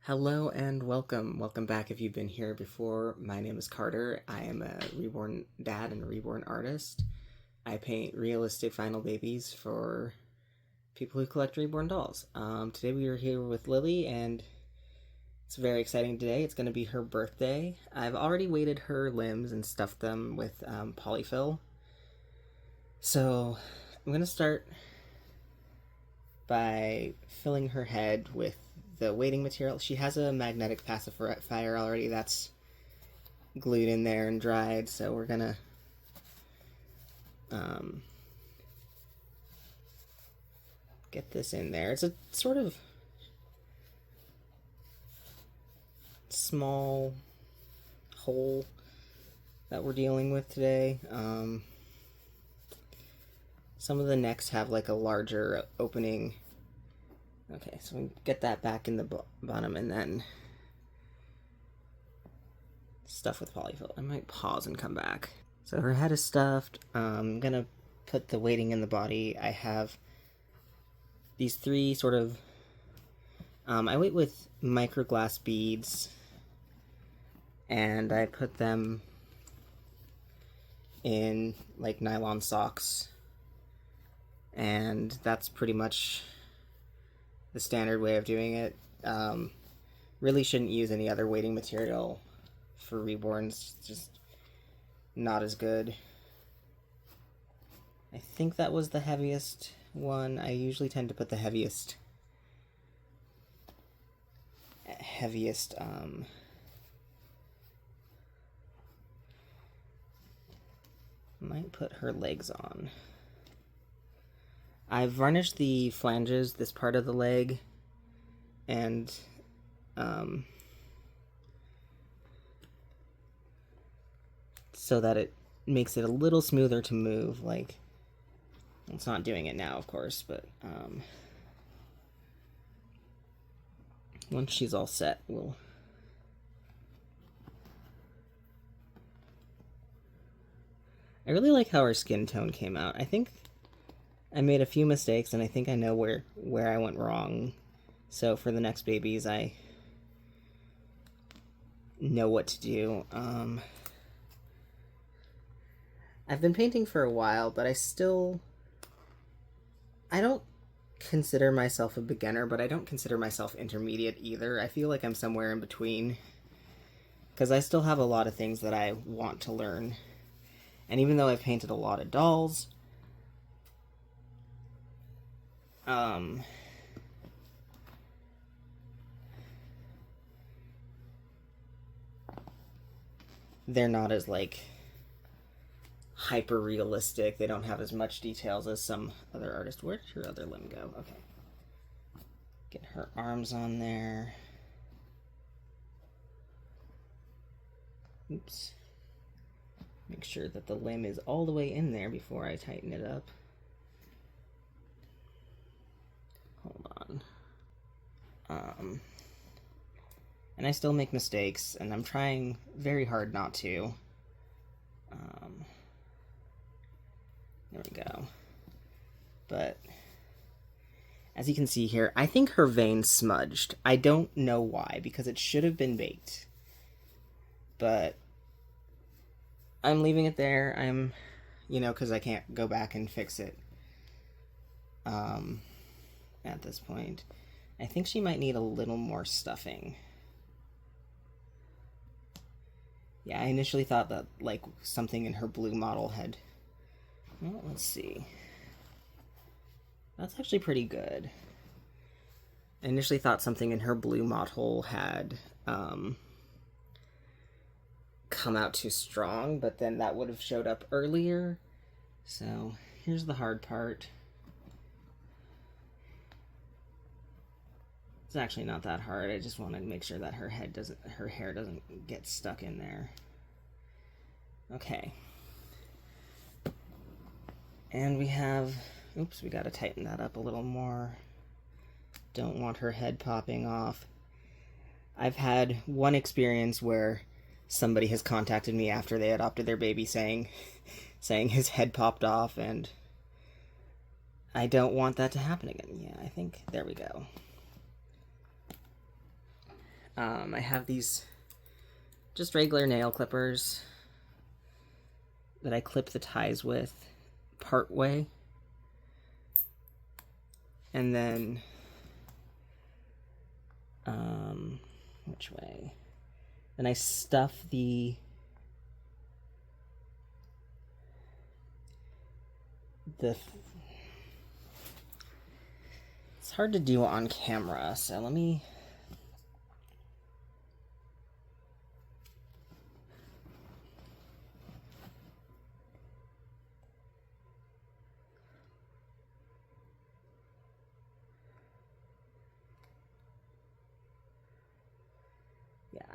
Hello and welcome. Welcome back if you've been here before. My name is Carter. I am a reborn dad and a reborn artist. I paint realistic final babies for people who collect reborn dolls. Today we are here with Lily, and it's very exciting today. It's going to be her birthday. I've already weighted her limbs and stuffed them with polyfill. So I'm going to start by filling her head with the weighting material. She has a magnetic pacifier already that's glued in there and dried, so we're gonna get this in there. It's a sort of small hole that we're dealing with today. Some of the necks have like a larger opening. Okay, so we get that back in the bottom and then stuff with polyfill. I might pause and come back. So her head is stuffed. I'm gonna put the weighting in the body. I have these three sort of, I weight with microglass beads, and I put them in like nylon socks, and that's pretty much the standard way of doing it. Really shouldn't use any other weighting material for reborns, just not as good. I think that was the heaviest one. I usually tend to put the heaviest might put her legs on. I've varnished the flanges, this part of the leg, and so that it makes it a little smoother to move. Like, it's not doing it now, of course, but once she's all set, we'll... I really like how her skin tone came out. I think I made a few mistakes, and I think I know where I went wrong. So for the next babies, I know what to do. I've been painting for a while, but I don't consider myself a beginner, but I don't consider myself intermediate either. I feel like I'm somewhere in between, because I still have a lot of things that I want to learn. And even though I've painted a lot of dolls, they're not as like hyper realistic. They don't have as much details as some other artists. Where did her other limb go? Okay. Get her arms on there. Oops. Make sure that the limb is all the way in there before I tighten it up. Hold on. And I still make mistakes, and I'm trying very hard not to. There we go. But as you can see here, I think her vein smudged. I don't know why, because it should have been baked. But I'm leaving it there. Because I can't go back and fix it at this point. I think she might need a little more stuffing. Yeah, I initially thought that, like, something in her blue model had... Well, let's see. That's actually pretty good. I initially thought something in her blue model had come out too strong, but then that would have showed up earlier. So, here's the hard part. It's actually not that hard. I just want to make sure that her hair doesn't get stuck in there. Okay. And we have, oops, we gotta tighten that up a little more. Don't want her head popping off. I've had one experience where somebody has contacted me after they adopted their baby saying his head popped off, and I don't want that to happen again. Yeah, I think, there we go. I have these just regular nail clippers that I clip the ties with part way. And then, which way? Then I stuff the it's hard to do on camera, so let me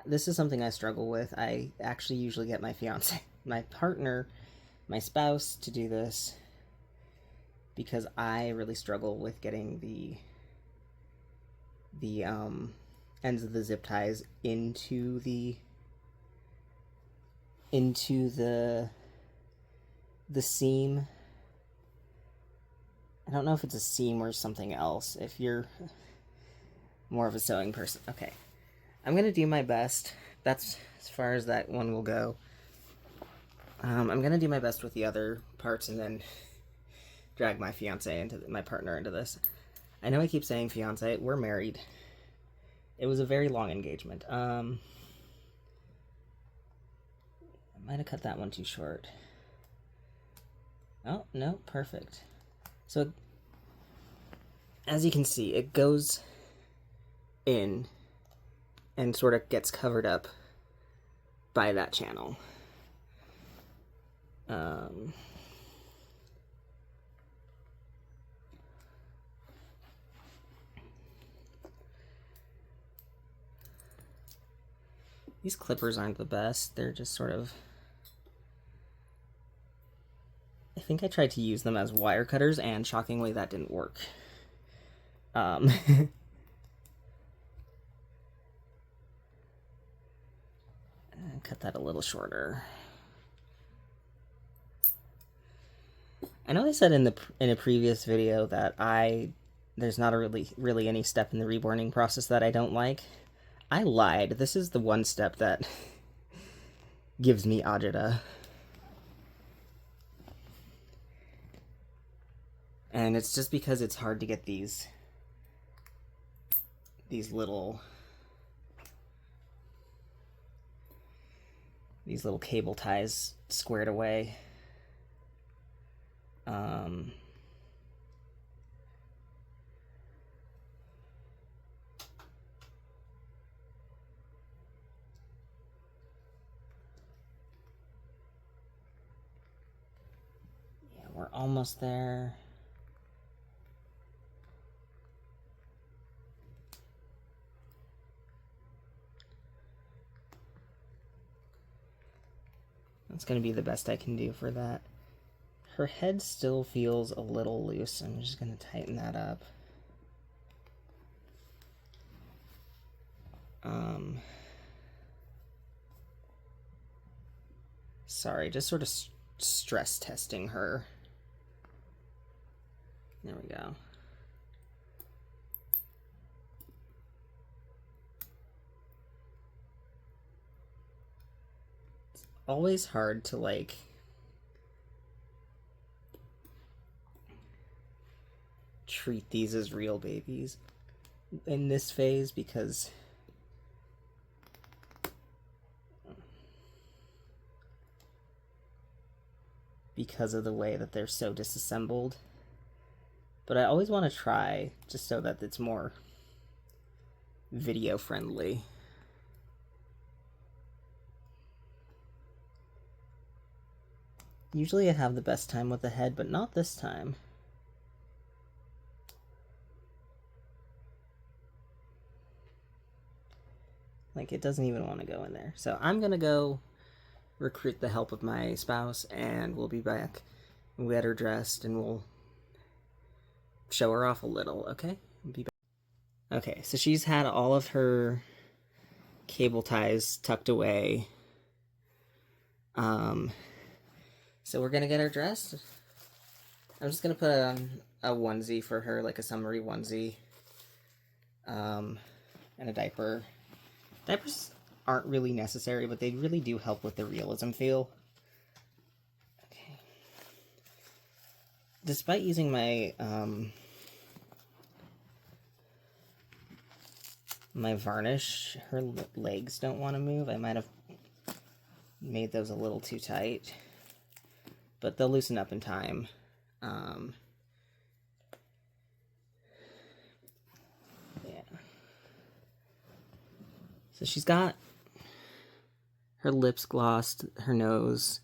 this is something I struggle with. I actually usually get my fiance, my partner, my spouse to do this because I really struggle with getting the ends of the zip ties into the seam. I don't know if it's a seam or something else. If you're more of a sewing person. Okay. I'm going to do my best. That's as far as that one will go. I'm going to do my best with the other parts and then drag my fiance into my partner into this. I know I keep saying fiance. We're married. It was a very long engagement. I might have cut that one too short. Oh, no, perfect. So, as you can see, it goes in and sort of gets covered up by that channel. These clippers aren't the best. They're just sort of... I think I tried to use them as wire cutters, and shockingly that didn't work. Cut that a little shorter. I know I said in a previous video that there's not really any step in the reborning process that I don't like. I lied. This is the one step that gives me agita. And it's just because it's hard to get these little cable ties squared away. Yeah, we're almost there. That's going to be the best I can do for that. Her head still feels a little loose. I'm just going to tighten that up. Sorry, just sort of stress testing her. There we go. It's always hard to, like, treat these as real babies in this phase because of the way that they're so disassembled. But I always want to try just so that it's more video friendly. Usually I have the best time with the head, but not this time. Like, it doesn't even want to go in there. So I'm going to go recruit the help of my spouse, and we'll be back. We'll get her dressed, and we'll show her off a little, okay? We'll be back. Okay, so she's had all of her cable ties tucked away. So we're going to get her dressed. I'm just going to put on a onesie for her, like a summery onesie, and a diaper. Diapers aren't really necessary, but they really do help with the realism feel. Okay. Despite using my my varnish, her legs don't want to move. I might have made those a little too tight, but they'll loosen up in time. Yeah. So she's got her lips glossed, her nose,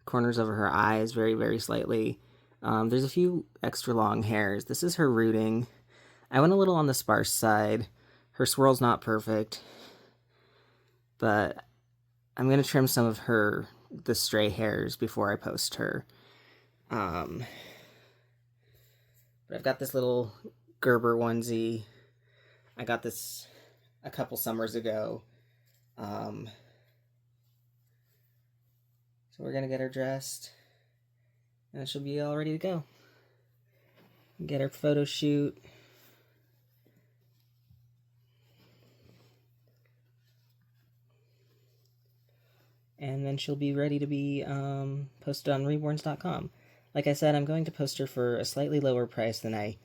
corners of her eyes very, very slightly. There's a few extra long hairs. This is her rooting. I went a little on the sparse side. Her swirl's not perfect, but I'm going to trim some of the stray hairs before I post her. But I've got this little Gerber onesie. I got this a couple summers ago. So we're going to get her dressed, and she'll be all ready to go. Get her photo shoot. And then she'll be ready to be posted on reborns.com. Like I said, I'm going to post her for a slightly lower price than I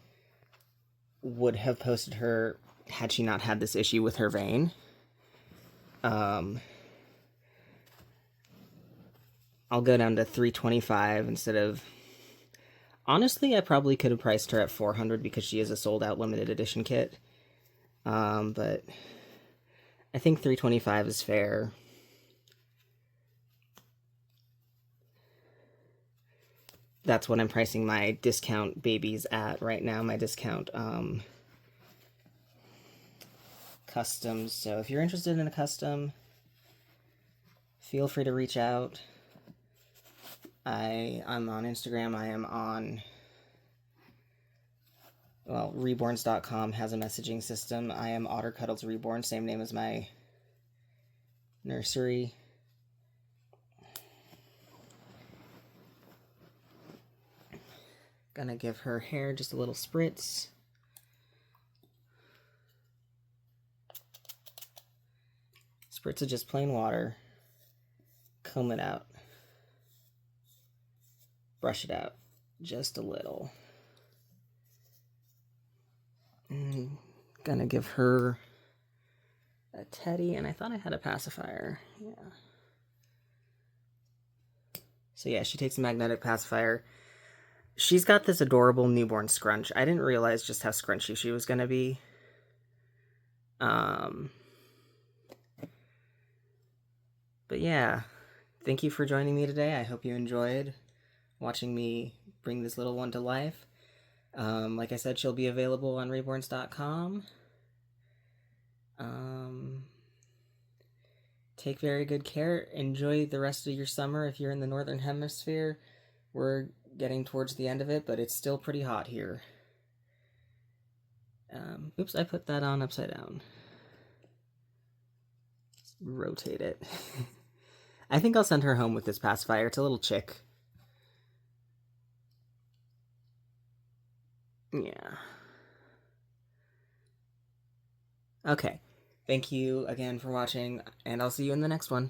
would have posted her had she not had this issue with her vein. I'll go down to $325 instead of... Honestly, I probably could have priced her at $400 because she is a sold-out limited edition kit. But I think $325 is fair. That's what I'm pricing my discount babies at right now, my discount customs. So if you're interested in a custom, feel free to reach out. I'm on Instagram. I am on, well, reborns.com has a messaging system. I am Otter Cuddles Reborn, same name as my nursery. Gonna give her hair just a little spritz. Spritz of just plain water. Comb it out. Brush it out just a little. Gonna give her a teddy, and I thought I had a pacifier. Yeah. So yeah, she takes a magnetic pacifier. She's got this adorable newborn scrunch. I didn't realize just how scrunchy she was going to be. But yeah, thank you for joining me today. I hope you enjoyed watching me bring this little one to life. Like I said, she'll be available on reborns.com. Take very good care. Enjoy the rest of your summer if you're in the Northern Hemisphere. We're getting towards the end of it, but it's still pretty hot here. Oops, I put that on upside down. Let's rotate it. I think I'll send her home with this pacifier. It's a little chick. Yeah. Okay. Thank you again for watching, and I'll see you in the next one.